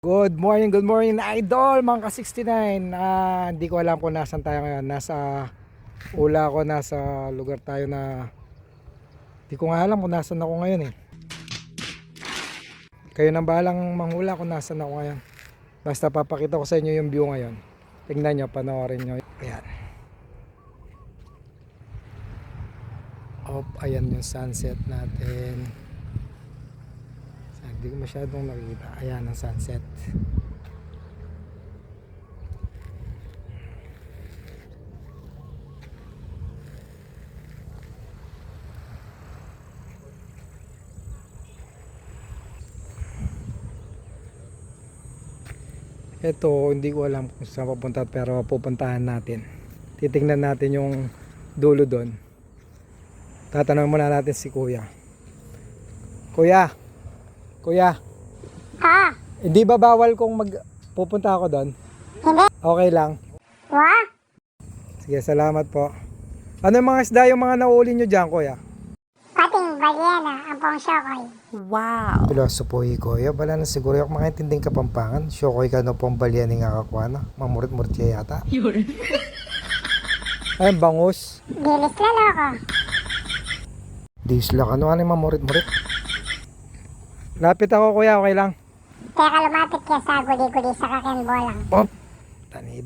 Good morning na idol mga ka-69. Hindi ko alam kung nasan tayo ngayon. Nasa ula ko, nasa lugar tayo na hindi ko nga alam kung nasan ako ngayon eh. Kayo nang bahalang manghula kung nasan ako ngayon. Basta papakita ko sa inyo yung view ngayon. Tingnan nyo, panoorin nyo. Ayan. Ayan yung sunset natin. Hindi ko masyadong nakikita. Ayan ang sunset. Ito, hindi ko alam kung saan papunta pero pupuntahan natin. Titingnan natin yung dulo doon. Tatanungin muna natin si Kuya. Kuya. Hindi ba bawal kung pupunta ako doon? Hindi. Okay lang. Wow. Sige, salamat po. Ano yung mga isda yung mga nauli nyo dyan, Kuya? Pating balyena ang pong syokoy. Wow. Pilosopoy, Kuya. Bala na siguro yung makaintinding Kapampangan. Syokoy ka no pong balyani nga kakwana. Mamurit-murit siya yata. Yun. Ay, bangus. Dilis lalo ko. Disla ka no. Ano yung mamurit-murit? Lapit ako, Kuya. Okay lang. Teka lumapit ka sa guli-guli sa kakembolang. Tanid.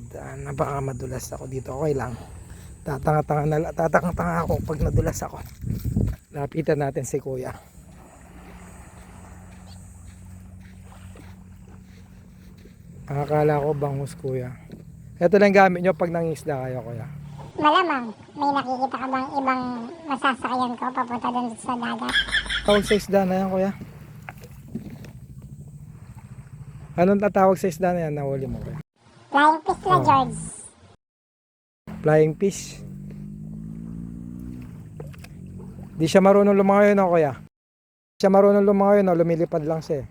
Baka madulas ako dito. Okay lang. Tatanga-tanga ako pag nadulas ako. Lapitan natin si Kuya. Akala ko bangus, Kuya. Ito lang gamit nyo pag nangisda kayo, Kuya. Malamang, may nakikita ka bang ibang masasakyan ko papunta dun sa dagat? Tawag sa isda na yan, Kuya. Anong tatawag sa isda na yan? Nahuli mo, Kuya. Flying fish na, George. Flying fish. Di siya marunong lumangoy, no, Kuya? Di siya marunong lumangoy, no? Lumilipad lang siya.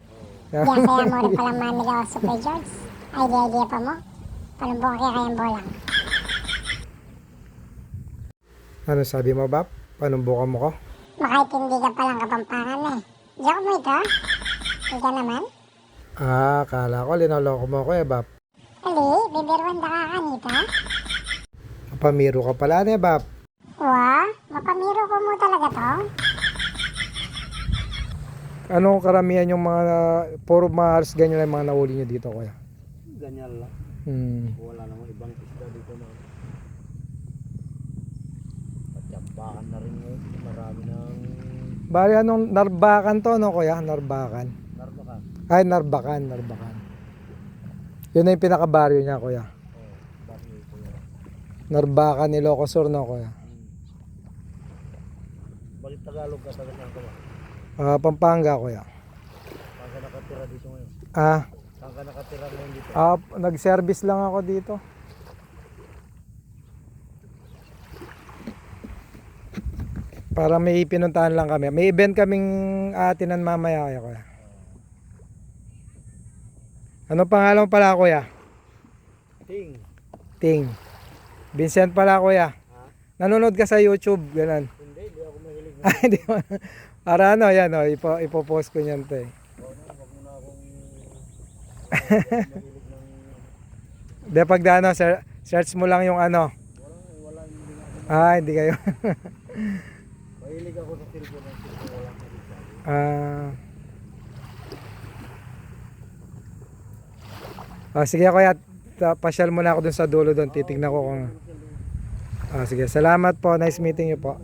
Yan kaya mo rin palang manigaw, Super George. Idea pa mo. Palumbong kaya kayembolang. Ano sabi mo, Bap? Panumbukan mo ko? Makaintindi ka palang Kapampangan eh. Joke mo ito? Ika naman? Akala ko linoloko mo ko Bap. Ali, bibiruan na ka kanita? Mapamiro ka pala, ne, Bap. Wow, mapamiro ko mo talaga to? Anong karamihan yung mga, puro Mars, ganyan lang yung mga nahuli nyo dito, Kuya? Ganyan lang. Wala namang ibang isda dito na. Patyampakan na rin ngayon. Marami ng Bali, anong Narbakan to, no, Kuya? Narbakan. narbakan. Ay, Narbakan. Yun na yung pinakabaryo niya, Kuya. Baryo ito yan. Narbakan ni Ilocos, no, Kuya? Bakit Tagalog ka taga saan ka ba? Pampanga, Kuya. Saan ka nakatira dito ngayon? Saan ka nakatira ngayon dito? Nag-service lang ako dito. Para may pinuntahan lang kami. May event kaming atinan mamaya, Kuya. Ano pangalan mo pala, Kuya? Ting. Ting. Vincent pala, Kuya. Nanonood ka sa YouTube, ganun. Hindi ako mahilig na. Ay, hindi mo. Para ano, yan, ipopost ko niyan, te. Wag mo na akong mahilig ng... De, pag ano, search mo lang yung ano. Wala, hindi na ako. Hindi kayo. Mahilig ako sa cellphone ng cellphone. Walang salita. Sige, Kuya. Pasyal muna ako dun sa dulo dun. Titignan ko kung... sige, salamat po. Nice meeting you po.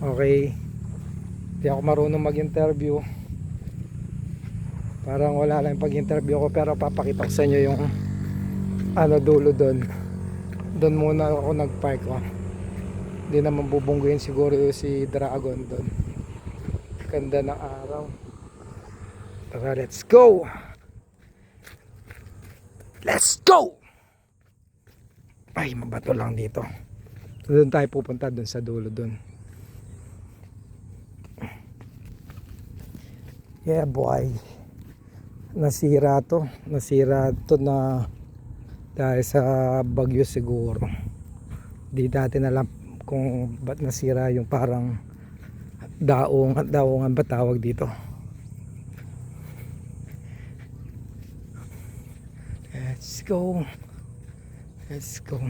Okay. Hindi ako marunong mag-interview. Parang wala lang yung pag-interview ko, pero papakita ko sa inyo yung dulo doon. Doon muna ako nag-park ko. Hindi naman bubungguin siguro si Dragon doon. Ganda ng araw. Tara, let's go! Let's go! Ay, mabato lang dito. So, doon tayo pupunta doon sa dulo doon. Yeah, boy. Nasira to na dahil sa bagyo siguro. Di natin alam kung ba't nasira yung parang daungan ba tawag dito. Let's go. Let's go.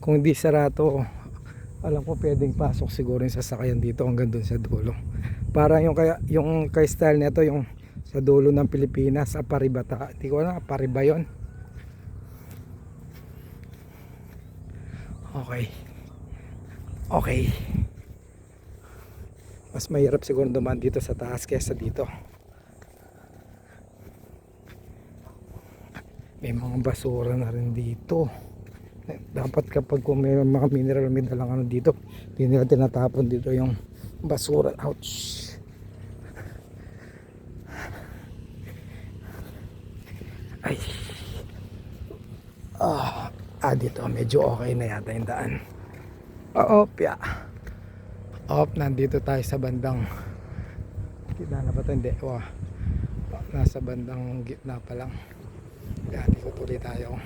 Kung di sarado, alam ko pwedeng pasok siguro yung sasakyan dito hanggang dun sa dulo. Parang yung kay style nito yung sa dulo ng Pilipinas, Aparibata. Hindi ko alam, Apariba yun. Okay. Okay. Mas mahirap siguro dumaan dito sa taas kaysa dito. May mga basura na rin dito. Dapat kapag kung may mga mineral may dalang ano dito, hindi nila tinatapon dito yung basura. Ouch. Ay. Dito medyo okay na yata yung daan. Opya. Nandito tayo sa bandang kita na ba ito? Hindi. Nasa bandang gitna pa lang. Kaya di ko tuloy tayo.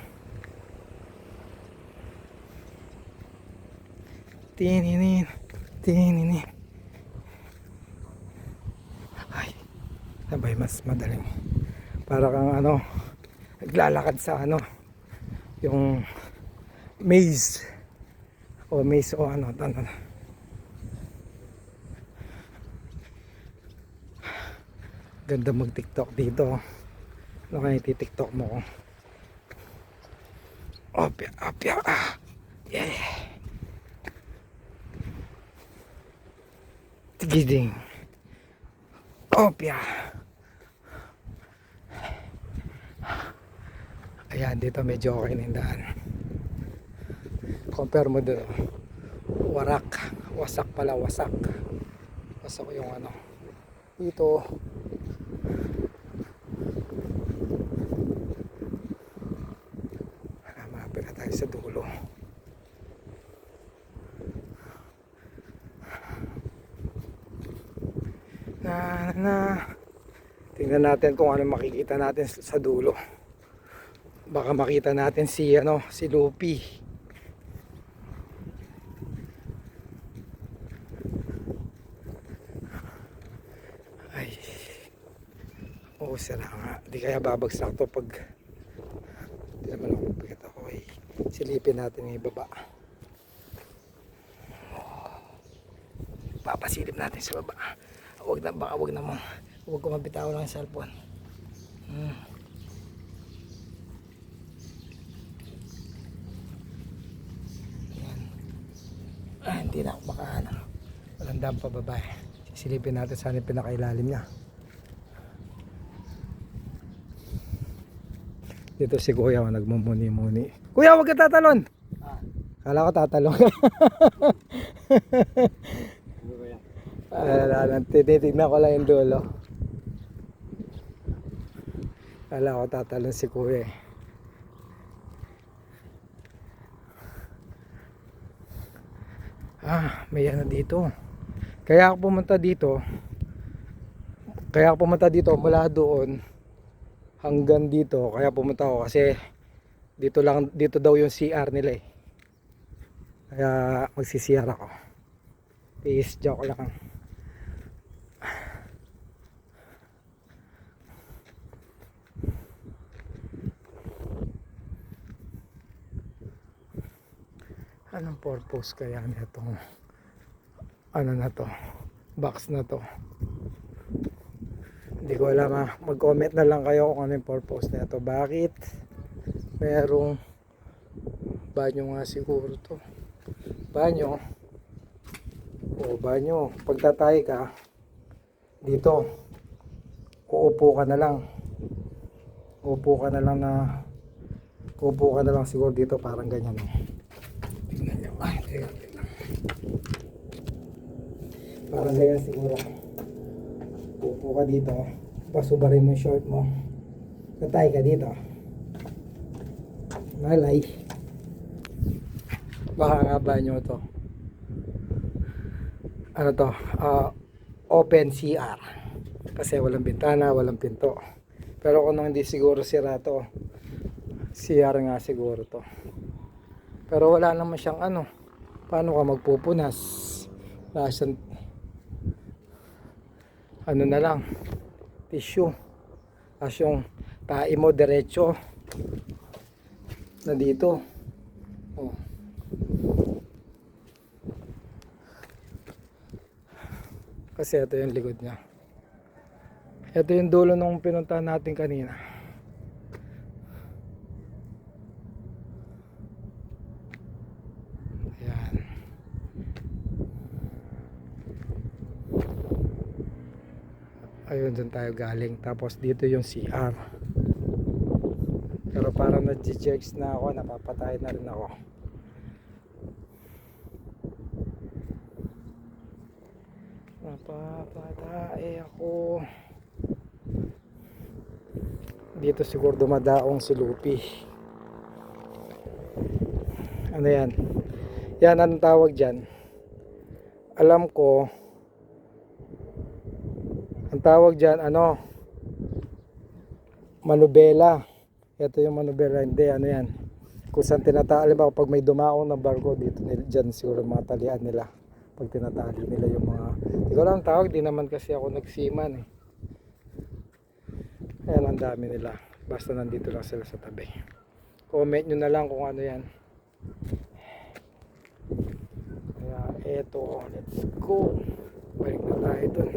Tininin. Ay, sabay mas madaling. Para kang naglalakad sa yung maze o ganda mag TikTok dito. Ano kaya iti-TikTok mo? Opya. Yeah. Tigiding. Opya. Ayan, dito medyo okay na yung daan. Compare mo doon. Wasak pala. Wasak yung dito. Malapit na tayo sa dulo. Tingnan natin kung ano makikita natin sa dulo. Baka makita natin si Lupi. Ay. Sira nga. Di kaya babagsak to pag di naman ako mabigat ako. Silipin natin yung ibaba. Papasilip natin sa baba. Huwag ko mabitaw lang yung cellphone. Hindi na ako walang dam pa baba. Sisilipin natin saan yung pinakailalim niya. Dito si Kuya nagmumuni-muni. Kuya, huwag ka tatalon. Kala ko tatalon. Tinitignan ko lang yung dulo. Kala ko tatalon si Kuya. May dito. Kaya ako pumunta dito mula doon hanggang dito. Kaya pumunta ako kasi dito daw yung CR nila eh. Kaya magsi-CR ako. Peace, joke lang. Anong purpose kaya nitong na to, box na to? Hindi ko alam mag-comment na lang kayo kung ano yung purpose nito. Bakit merong banyo nga siguro to? Banyo. Pagtatay ka dito, uupo ka na lang siguro dito, parang ganyan. Tingnan nyo. Parang ganyan siguro. Uupo ka dito, pasubarin mo yung short mo, tatay ka dito, malay. Baka nga banyo to. Open CR kasi walang bintana, walang pinto. Pero kung hindi siguro sira to, CR nga siguro to. Pero wala naman siyang paano ka magpupunas? Wala siyang na lang, tissue. Tapos yung tae mo diretso na dito. Oh. Kasi ito yung likod niya. Ito yung dulo nung pinuntahan natin kanina. Ayan. Ayun, dun tayo galing. Tapos dito yung CR. Pero parang nag-jerks na ako, napapatay na rin ako. Napapatay ako. Dito siguro dumadaong si Lupi. Ano yan? Yan, anong tawag dyan? Alam ko, ang tawag dyan, ano? Manubela. Ito yung manubela, hindi, ano yan? Kung saan tinatali ba, pag may dumaong na barko dito, dyan siguro mga talian nila. Pag tinatali nila yung mga, hindi ko lang tawag, di naman kasi ako nagsiman eh. Ayan, ang dami nila. Basta nandito lang sila sa tabi. Comment nyo na lang kung ano yan. Kaya eto, let's go. Balik na tayo dun.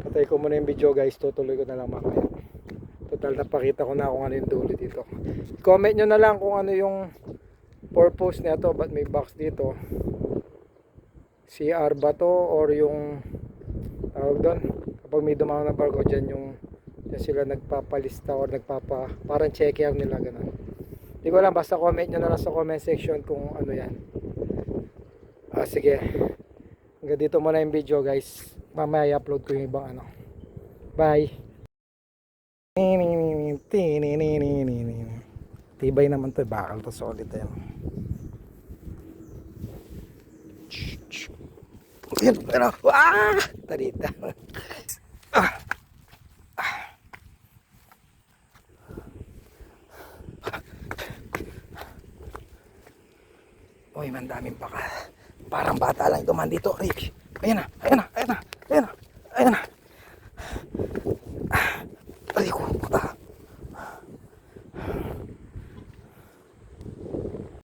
Patay ko muna yung video guys. Tutuloy ko na lang mamaya. Total, napakita ko na kung ano yung dulo dito. Comment nyo na lang kung ano yung purpose nito. Ba't may box dito? CR ba to? Or yung tawag doon? Kapag may dumaong na barko dyan, yung dyan sila nagpapalista or parang checker nila ganun. Hindi ko lang, basta comment nyo na lang sa comment section kung ano yan. Sige. Hanggang dito muna yung video guys. Mamaya i-upload ko yung ibang ano. Bye! Tibay naman to, bakal to, solid yan. Pero, tarita. Uy, mandaming pakal. Parang bata lang duman dito, Rick. Ayan na, ayan na, ayan na.